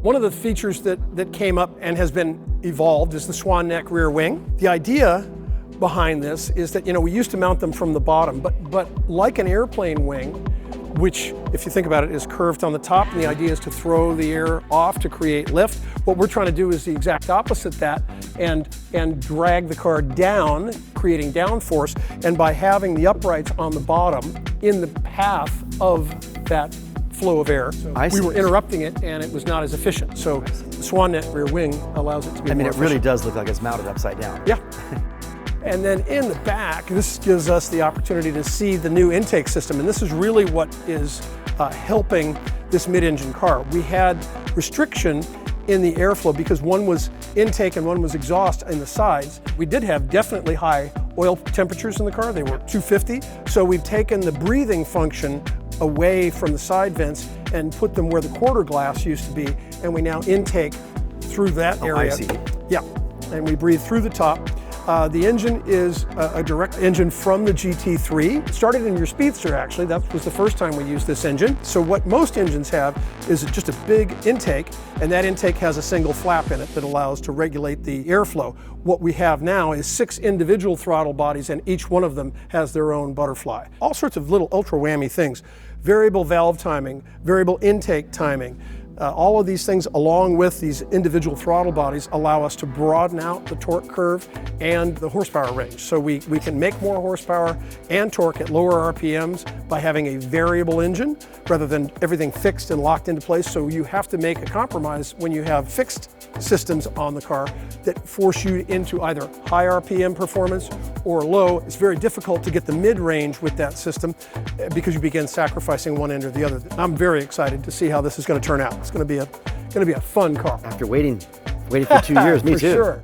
One of the features that came up and has been evolved is the swan neck rear wing. The idea behind this is that, we used to mount them from the bottom, but like an airplane wing, which, if you think about it, is curved on the top, and the idea is to throw the air off to create lift. What we're trying to do is the exact opposite that, and drag the car down, creating downforce, and by having the uprights on the bottom in the path of that flow of air, we were interrupting it, and it was not as efficient. So the swan neck rear wing allows it to be more efficient. Really does look like it's mounted upside down. Yeah. And then in the back, this gives us the opportunity to see the new intake system, and this is really what is helping this mid-engine car. We had restriction in the airflow because one was intake and one was exhaust in the sides. We did have definitely high oil temperatures in the car. They were 250. So we've taken the breathing function away from the side vents and put them where the quarter glass used to be, and we now intake through that area. I see. Yeah, and we breathe through the top. The engine is a direct engine from the GT3. It started in your Speedster, actually. That was the first time we used this engine. So what most engines have is just a big intake, and that intake has a single flap in it that allows to regulate the airflow. What we have now is 6 individual throttle bodies, and each one of them has their own butterfly. All sorts of little ultra whammy things. Variable valve timing, variable intake timing. All of these things, along with these individual throttle bodies, allow us to broaden out the torque curve and the horsepower range. So we can make more horsepower and torque at lower RPMs by having a variable engine rather than everything fixed and locked into place. So you have to make a compromise when you have fixed systems on the car that force you into either high RPM performance or low. It's very difficult to get the mid-range with that system because you begin sacrificing one end or the other. I'm very excited to see how this is going to turn out. It's going to be a fun car. After waiting for 2 years, me too. For sure.